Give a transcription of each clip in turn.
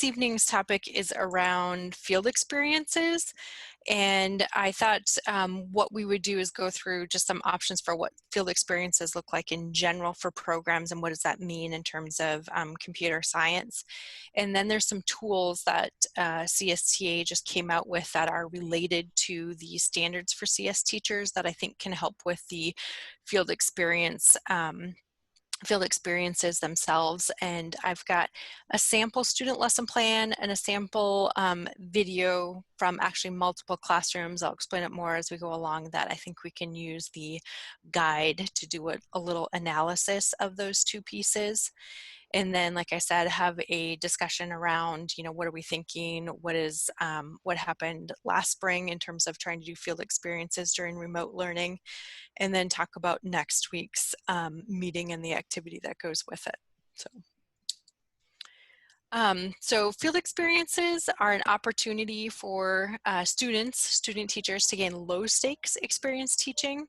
this evening's topic is around field experiences, and I thought what we would do is go through just some options for what field experiences look like in general for programs and what does that mean in terms of computer science. And then there's some tools that CSTA just came out with that are related to the standards for CS teachers that I think can help with the field experience field experiences themselves. And I've got a sample student lesson plan and a sample video from actually multiple classrooms. I'll explain it more as we go along, that I think we can use the guide to do a little analysis of those two pieces. And then, like I said, have a discussion around, what are we thinking? What happened last spring in terms of trying to do field experiences during remote learning? And then talk about next week's meeting and the activity that goes with it. So field experiences are an opportunity for student teachers to gain low stakes experience teaching.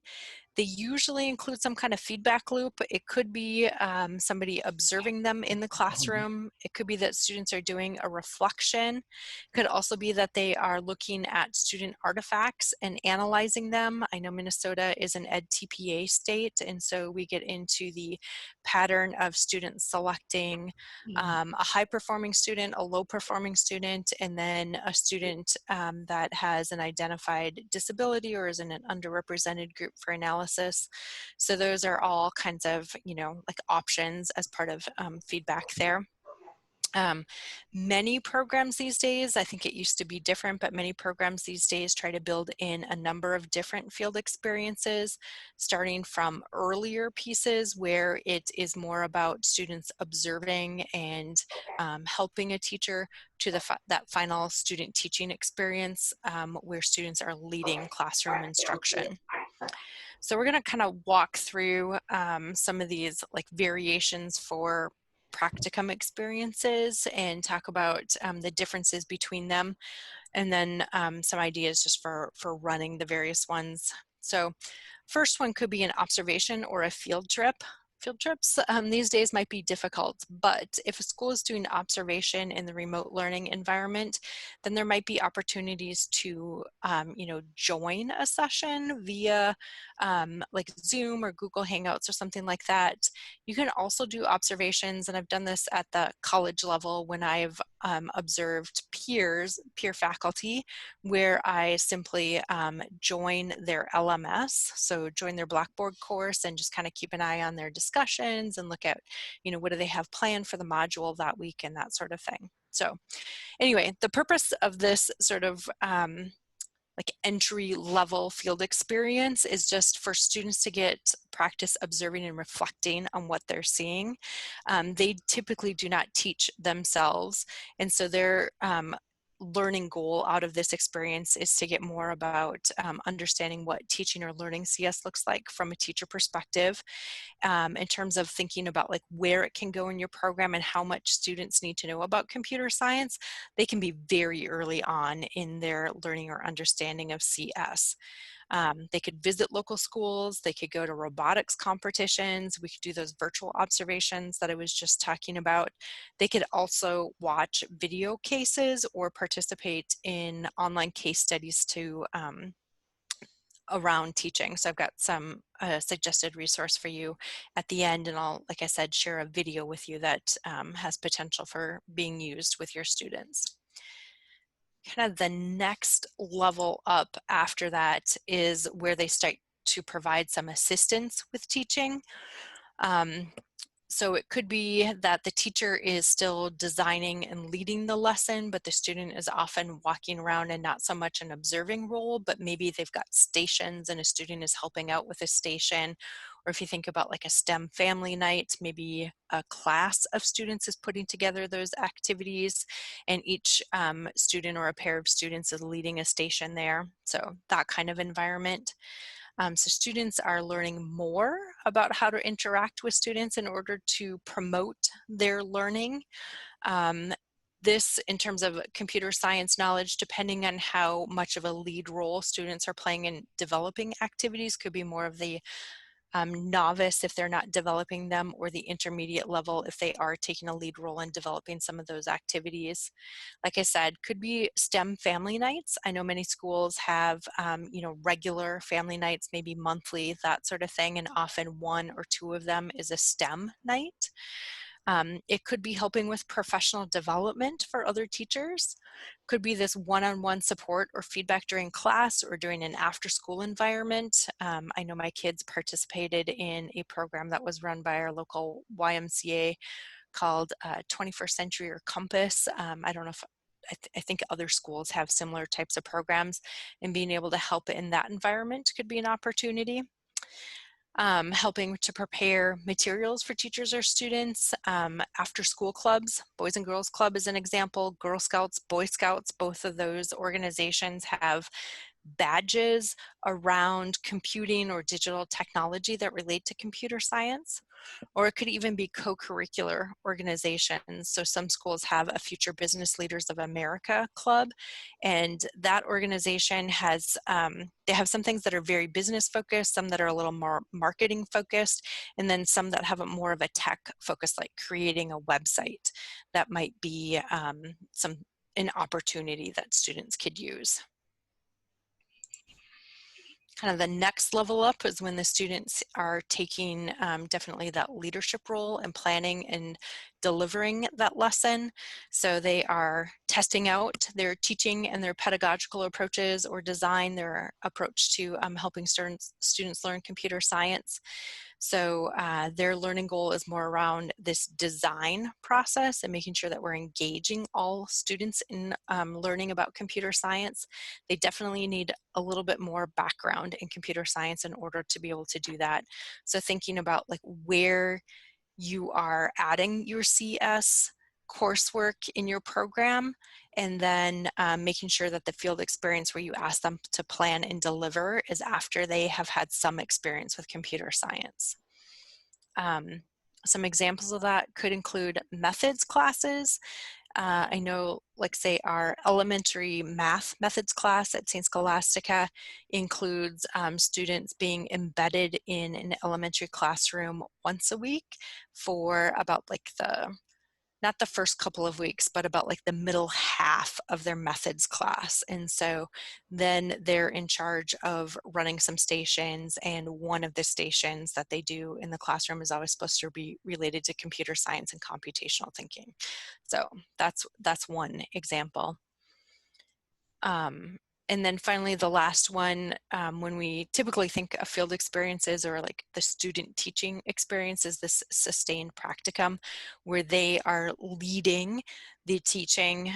They usually include some kind of feedback loop. It could be somebody observing them in the classroom. It could be that students are doing a reflection. It could also be that they are looking at student artifacts and analyzing them. I know Minnesota is an EdTPA state, and so we get into the pattern of students selecting a high-performing student, a low-performing student, and then a student that has an identified disability or is in an underrepresented group for analysis. So those are all kinds of, like options as part of feedback there. Many programs these days, I think it used to be different, but many programs these days try to build in a number of different field experiences, starting from earlier pieces where it is more about students observing and helping a teacher to that final student teaching experience where students are leading classroom instruction. So we're going to kind of walk through some of these like variations for practicum experiences and talk about the differences between them, and then some ideas just for running the various ones. So first one could be an observation or a field trip. Field trips these days might be difficult, but if a school is doing observation in the remote learning environment, then there might be opportunities to, join a session via like Zoom or Google Hangouts or something like that. You can also do observations, and I've done this at the college level when I've observed peer faculty, where I simply join their LMS, so join their Blackboard course and just kind of keep an eye on their discussions and look at, what do they have planned for the module that week and that sort of thing. So anyway, the purpose of this sort of like entry level field experience is just for students to get practice observing and reflecting on what they're seeing. They typically do not teach themselves, and so their learning goal out of this experience is to get more about understanding what teaching or learning CS looks like from a teacher perspective, in terms of thinking about like where it can go in your program and how much students need to know about computer science. They can be very early on in their learning or understanding of CS. They could visit local schools, they could go to robotics competitions, we could do those virtual observations that I was just talking about. They could also watch video cases or participate in online case studies to around teaching. So I've got some suggested resource for you at the end, and I'll, like I said, share a video with you that has potential for being used with your students. Kind of the next level up after that is where they start to provide some assistance with teaching. So it could be that the teacher is still designing and leading the lesson, but the student is often walking around and not so much an observing role, but maybe they've got stations and a student is helping out with a station. Or if you think about like a STEM family night, maybe a class of students is putting together those activities, and each student or a pair of students is leading a station there. So that kind of environment. So students are learning more about how to interact with students in order to promote their learning. This, in terms of computer science knowledge, depending on how much of a lead role students are playing in developing activities, could be more of the novice if they're not developing them, or the intermediate level if they are taking a lead role in developing some of those activities. Like I said, could be STEM family nights. I know many schools have, regular family nights, maybe monthly, that sort of thing, and often one or two of them is a STEM night. It could be helping with professional development for other teachers. Could be this one-on-one support or feedback during class or during an after-school environment. I know my kids participated in a program that was run by our local YMCA called 21st Century or Compass. I don't know if I think other schools have similar types of programs, and being able to help in that environment could be an opportunity. Helping to prepare materials for teachers or students. After school clubs, Boys and Girls Club is an example, Girl Scouts, Boy Scouts, both of those organizations have badges around computing or digital technology that relate to computer science. Or it could even be co-curricular organizations. So some schools have a Future Business Leaders of America club, and that organization has, they have some things that are very business focused, some that are a little more marketing focused, and then some that have a more of a tech focus, like creating a website. That might be an opportunity that students could use. Kind of the next level up is when the students are taking definitely that leadership role and planning and delivering that lesson. So they are testing out their teaching and their pedagogical approaches, or design their approach to helping students learn computer science. So their learning goal is more around this design process and making sure that we're engaging all students in learning about computer science. They definitely need a little bit more background in computer science in order to be able to do that. So thinking about like where you are adding your CS coursework in your program, and then making sure that the field experience where you ask them to plan and deliver is after they have had some experience with computer science. Some examples of that could include methods classes. I know, like say our elementary math methods class at St. Scholastica includes students being embedded in an elementary classroom once a week for about like not the first couple of weeks, but about like the middle half of their methods class. And so then they're in charge of running some stations, and one of the stations that they do in the classroom is always supposed to be related to computer science and computational thinking. So that's one example. And then finally, the last one, when we typically think of field experiences or like the student teaching experience, is this sustained practicum, where they are leading the teaching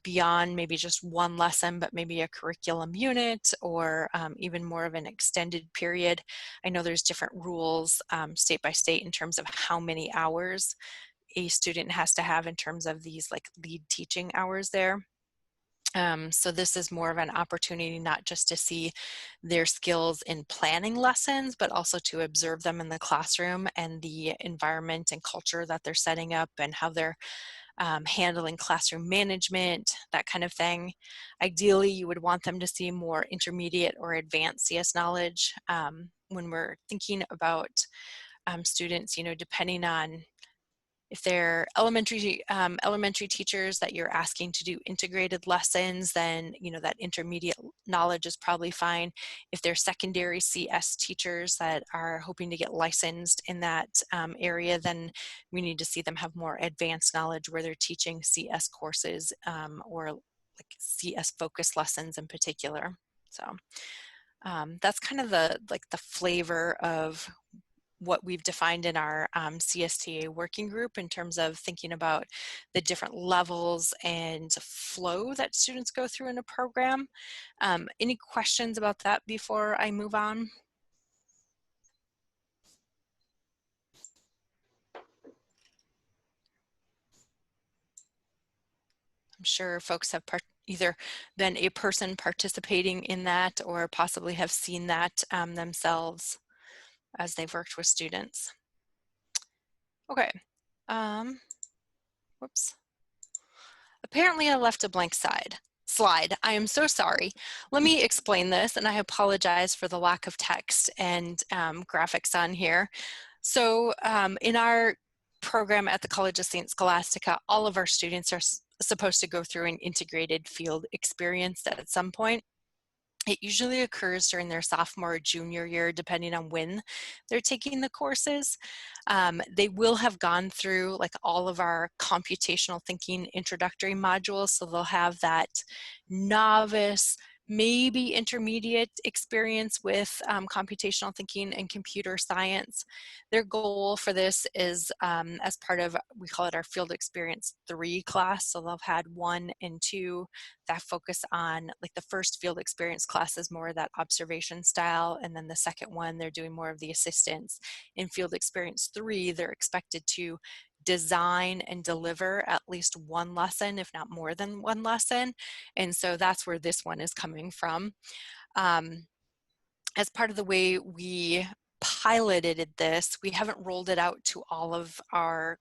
beyond maybe just one lesson, but maybe a curriculum unit, or even more of an extended period. I know there's different rules state by state in terms of how many hours a student has to have in terms of these like lead teaching hours there. So this is more of an opportunity not just to see their skills in planning lessons, but also to observe them in the classroom and the environment and culture that they're setting up, and how they're handling classroom management, that kind of thing. Ideally, you would want them to see more intermediate or advanced CS knowledge. When we're thinking about students, depending on if they're elementary teachers that you're asking to do integrated lessons, then that intermediate knowledge is probably fine. If they're secondary CS teachers that are hoping to get licensed in that area, then we need to see them have more advanced knowledge where they're teaching CS courses or like CS focused lessons in particular. So that's kind of the flavor of what we've defined in our CSTA working group in terms of thinking about the different levels and flow that students go through in a program. Any questions about that before I move on? I'm sure folks have either been a person participating in that, or possibly have seen that themselves as they've worked with students. Okay. Whoops. Apparently I left a blank slide. slide. I am so sorry. Let me explain this, and I apologize for the lack of text and graphics on here. So in our program at the College of St. Scholastica, all of our students are supposed to go through an integrated field experience at some point. It usually occurs during their sophomore or junior year, depending on when they're taking the courses. They will have gone through like all of our computational thinking introductory modules, so they'll have that novice, maybe intermediate experience with computational thinking and computer science. Their goal for this is as part of, we call it our Field Experience 3 class, so they'll have had 1 and 2 that focus on, like the first field experience class is more that observation style, and then the second one they're doing more of the assistance. In Field Experience 3, they're expected to design and deliver at least 1 lesson, if not more than 1 lesson, and so that's where this one is coming from. As part of the way we piloted this, we haven't rolled it out to all of our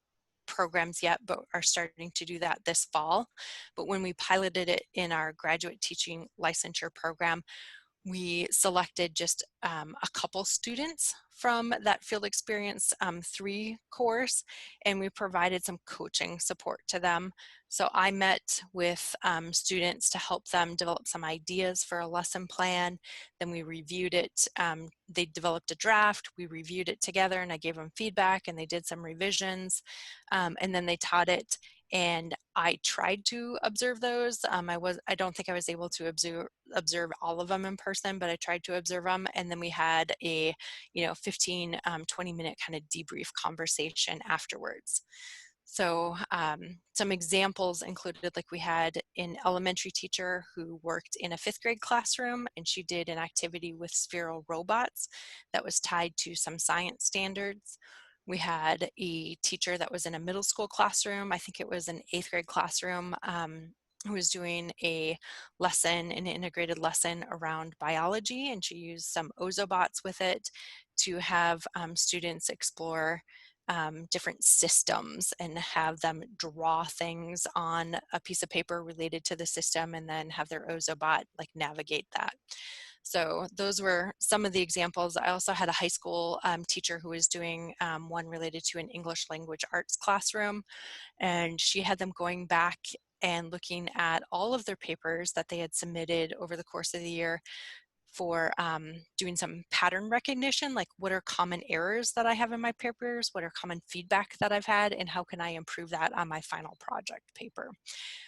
programs yet, but are starting to do that this fall. But when we piloted it in our graduate teaching licensure program, we selected just a couple students from that Field Experience 3 course, and we provided some coaching support to them. So I met with students to help them develop some ideas for a lesson plan. Then we reviewed it. They developed a draft, we reviewed it together, and I gave them feedback, and they did some revisions, and then they taught it. And I tried to observe those. I don't think I was able to observe all of them in person, but I tried to observe them. And then we had a 15, 20-minute kind of debrief conversation afterwards. So some examples included, like we had an elementary teacher who worked in a 5th grade classroom, and she did an activity with spheral robots that was tied to some science standards. We had a teacher that was in a middle school classroom, I think it was an 8th grade classroom, who was doing an integrated lesson around biology, and she used some ozobots with it to have students explore different systems and have them draw things on a piece of paper related to the system, and then have their ozobot like navigate that. So those were some of the examples. I also had a high school teacher who was doing one related to an English language arts classroom, and she had them going back and looking at all of their papers that they had submitted over the course of the year for doing some pattern recognition, like what are common errors that I have in my papers, what are common feedback that I've had, and how can I improve that on my final project paper.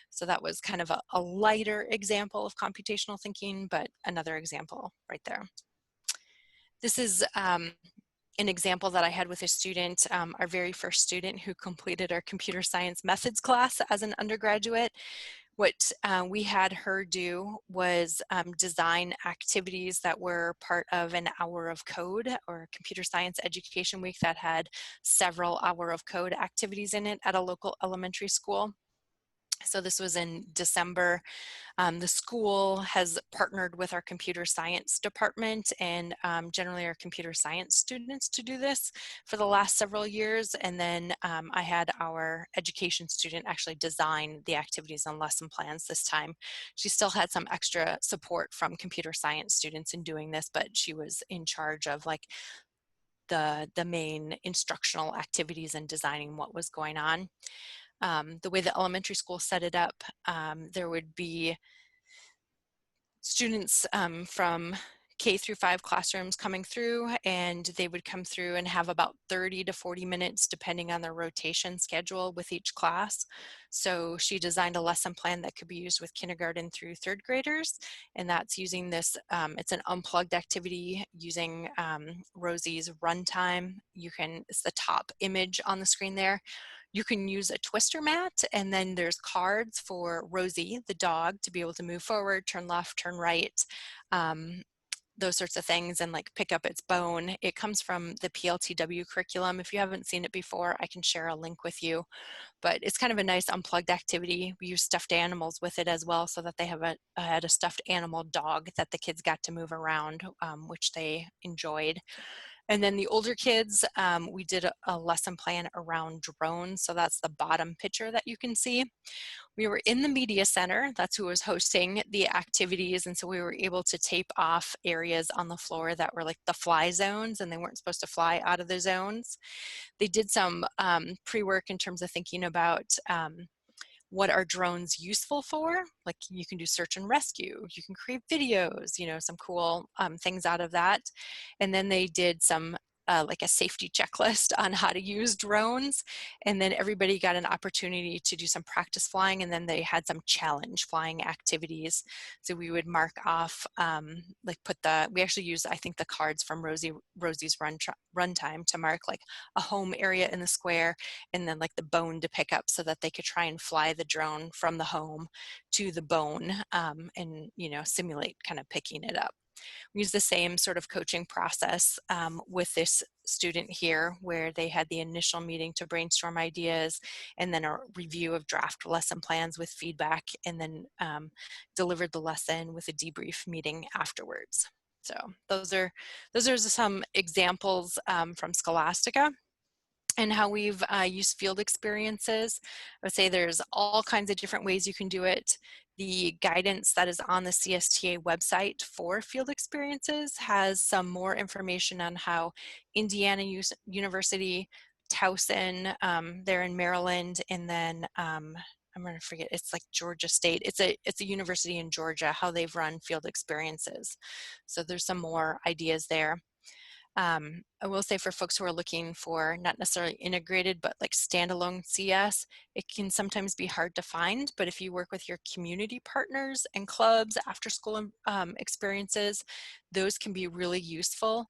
So that was kind of a lighter example of computational thinking, but another example right there. This is an example that I had with a student, our very first student who completed our computer science methods class as an undergraduate. What we had her do was design activities that were part of an hour of code, or computer science education week that had several hour of code activities in it at a local elementary school. So this was in December. The school has partnered with our computer science department and generally our computer science students to do this for the last several years. And then I had our education student actually design the activities and lesson plans this time. She still had some extra support from computer science students in doing this, but she was in charge of like the main instructional activities and designing what was going on. The way the elementary school set it up, there would be students from K through 5 classrooms coming through, and they would come through and have about 30 to 40 minutes depending on their rotation schedule with each class. So she designed a lesson plan that could be used with kindergarten through 3rd graders, and that's using this, it's an unplugged activity using Rosie's runtime. It's the top image on the screen there. You can use a twister mat, and then there's cards for Rosie, the dog, to be able to move forward, turn left, turn right, those sorts of things, and like pick up its bone. It comes from the PLTW curriculum. If you haven't seen it before, I can share a link with you, but it's kind of a nice unplugged activity. We use stuffed animals with it as well, so that they had a stuffed animal dog that the kids got to move around, which they enjoyed. And then the older kids, we did a lesson plan around drones. So that's the bottom picture that you can see. We were in the media center, that's who was hosting the activities, and so we were able to tape off areas on the floor that were like the fly zones, and they weren't supposed to fly out of the zones. They did some pre-work in terms of thinking about what are drones useful for? Like you can do search and rescue, you can create videos, you know, some cool things out of that. And then they did some like a safety checklist on how to use drones. And then everybody got an opportunity to do some practice flying, and then they had some challenge flying activities. So we would mark off, like we actually used, I think, the cards from Rosie's run time to mark like a home area in the square, and then like the bone to pick up so that they could try and fly the drone from the home to the bone, and, you know, simulate kind of picking it up. We use the same sort of coaching process with this student here, where they had the initial meeting to brainstorm ideas, and then a review of draft lesson plans with feedback, and then delivered the lesson with a debrief meeting afterwards. So those are some examples from Scholastica and how we've used field experiences. I would say there's all kinds of different ways you can do it. The guidance that is on the CSTA website for field experiences has some more information on how Indiana University, Towson, they're in Maryland, and then I'm going to forget, it's like Georgia State. It's a university in Georgia, how they've run field experiences. So there's some more ideas there. I will say for folks who are looking for not necessarily integrated, but like standalone CS, it can sometimes be hard to find, but if you work with your community partners and clubs, after school experiences, those can be really useful.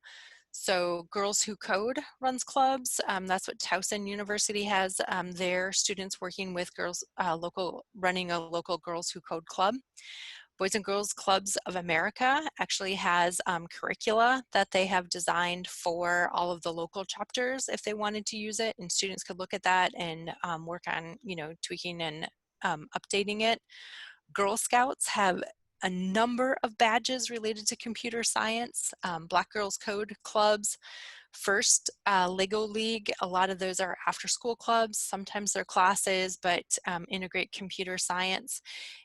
So Girls Who Code runs clubs. That's what Towson University has. Their students working with girls, running a local Girls Who Code club. Boys and Girls Clubs of America actually has curricula that they have designed for all of the local chapters if they wanted to use it, and students could look at that and work on, you know, tweaking and updating it. Girl Scouts have a number of badges related to computer science. Black Girls Code clubs, First Lego League, a lot of those are after school clubs, sometimes they're classes, but integrate computer science.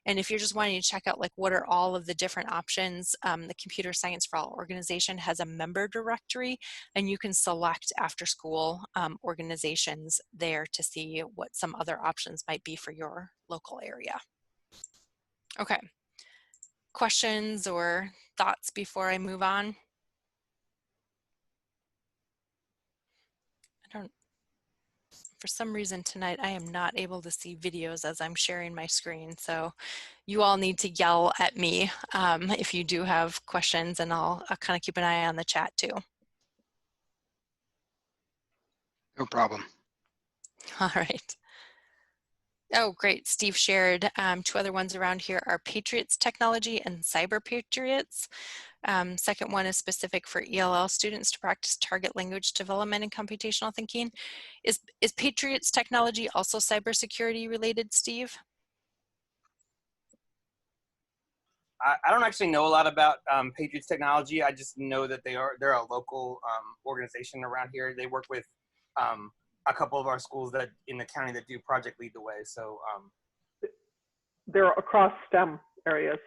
And if you're just wanting to check out like what are all of the different options, the Computer Science for All organization has a member directory, and you can select after school organizations there to see what some other options might be for your local area. Okay, questions or thoughts before I move on? For some reason tonight, I am not able to see videos as I'm sharing my screen. So you all need to yell at me if you do have questions, and I'll kind of keep an eye on the chat too. No problem. All right. Oh, great. Steve shared two other ones around here are Patriots Technology and Cyber Patriots. Second one is specific for ELL students to practice target language development and computational thinking. Is Patriots Technology also cybersecurity related, Steve? I don't actually know a lot about Patriots Technology. I just know that they're a local organization around here. They work with a couple of our schools that in the county that do Project Lead the Way. So they're across STEM areas,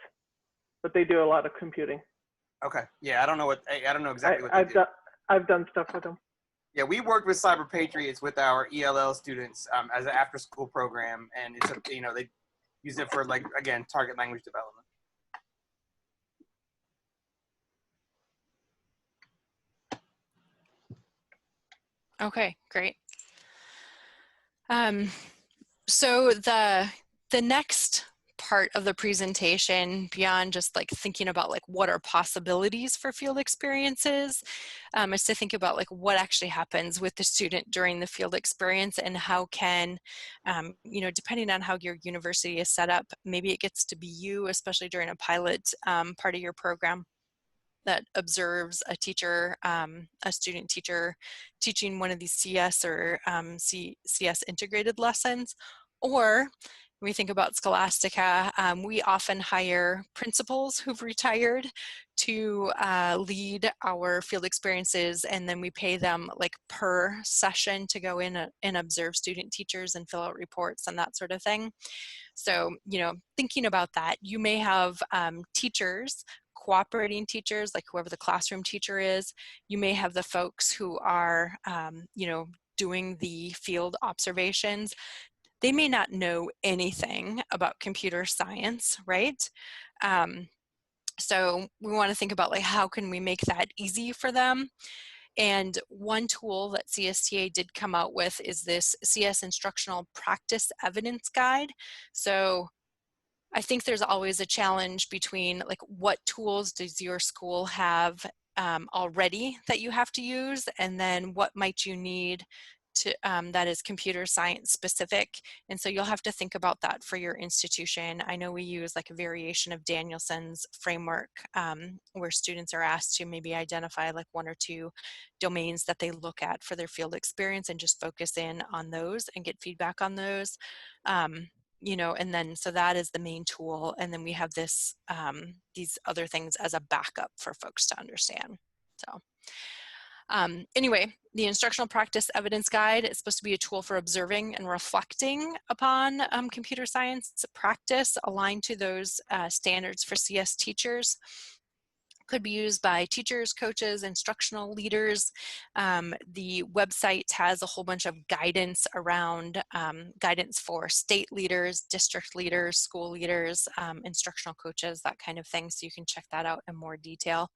but they do a lot of computing. Okay, yeah, I don't know exactly what they do. I've done stuff with them. Yeah, we worked with Cyber Patriots with our ELL students as an after-school program, and it's they use it for, like, again, target language development. Okay, great. So the next part of the presentation, beyond just like thinking about like what are possibilities for field experiences, is to think about like what actually happens with the student during the field experience, and how can, depending on how your university is set up, maybe it gets to be you, especially during a pilot part of your program, that observes a teacher, a student teacher teaching one of these CS or CS integrated lessons. Or we think about Scholastica, we often hire principals who've retired to lead our field experiences, and then we pay them like per session to go in and observe student teachers and fill out reports and that sort of thing. So, you know, thinking about that, you may have teachers, cooperating teachers, like whoever the classroom teacher is. You may have the folks who are, you know, doing the field observations. They may not know anything about computer science, right? So we want to think about like, how can we make that easy for them? And one tool that CSTA did come out with is this CS Instructional Practice Evidence Guide. So I think there's always a challenge between like, what tools does your school have already that you have to use, and then what might you need to that is computer science specific. And so you'll have to think about that for your institution. I know we use like a variation of Danielson's framework, where students are asked to maybe identify like 1 or 2 domains that they look at for their field experience and just focus in on those and get feedback on those. You know, and then so that is the main tool, and then we have this these other things as a backup for folks to understand. So anyway, the Instructional Practice Evidence Guide is supposed to be a tool for observing and reflecting upon computer science practice aligned to those standards for CS teachers. Could be used by teachers, coaches, instructional leaders. The website has a whole bunch of guidance around guidance for state leaders, district leaders, school leaders, instructional coaches, that kind of thing. So you can check that out in more detail.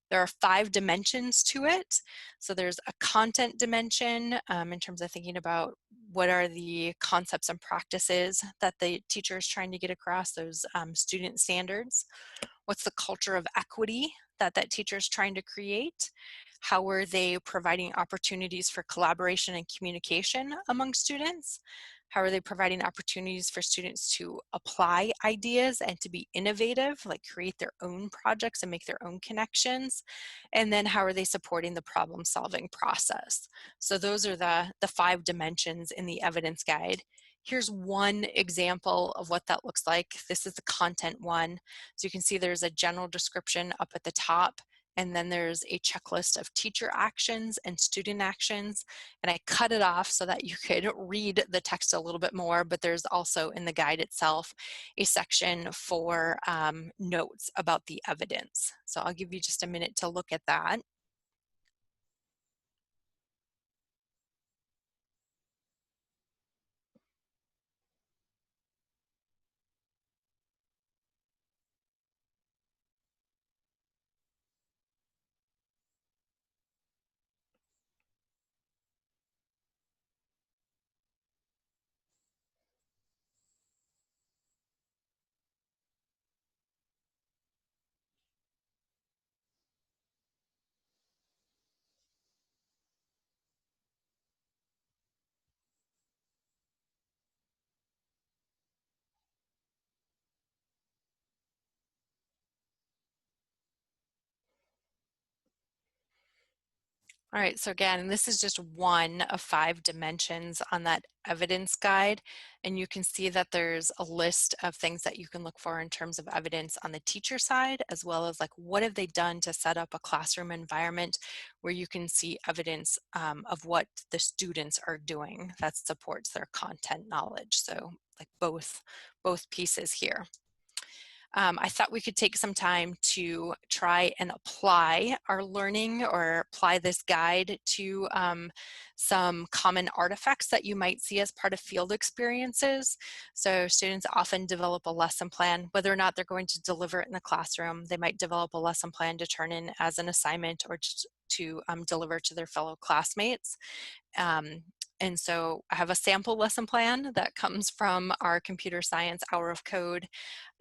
There are 5 dimensions to it. So there's a content dimension in terms of thinking about what are the concepts and practices that the teacher is trying to get across, those student standards. What's the culture of equity that that teacher is trying to create? How are they providing opportunities for collaboration and communication among students? How are they providing opportunities for students to apply ideas and to be innovative, like create their own projects and make their own connections? And then how are they supporting the problem solving process? So those are the 5 dimensions in the evidence guide. Here's one example of what that looks like. This is the content one. So you can see there's a general description up at the top, and then there's a checklist of teacher actions and student actions. And I cut it off so that you could read the text a little bit more, but there's also in the guide itself a section for notes about the evidence. So I'll give you just a minute to look at that. All right, so again, this is just one of 5 dimensions on that evidence guide, and you can see that there's a list of things that you can look for in terms of evidence on the teacher side, as well as like what have they done to set up a classroom environment where you can see evidence of what the students are doing that supports their content knowledge. So like both pieces here. I thought we could take some time to try and apply our learning or apply this guide to some common artifacts that you might see as part of field experiences. So students often develop a lesson plan, whether or not they're going to deliver it in the classroom. They might develop a lesson plan to turn in as an assignment or to deliver to their fellow classmates. And so I have a sample lesson plan that comes from our computer science hour of code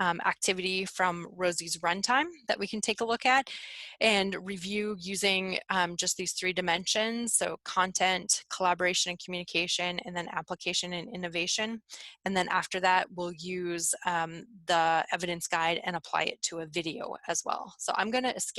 activity from Rosie's runtime that we can take a look at and review using just these 3 dimensions. So content, collaboration and communication, and then application and innovation. And then after that, we'll use the evidence guide and apply it to a video as well. So I'm going to escape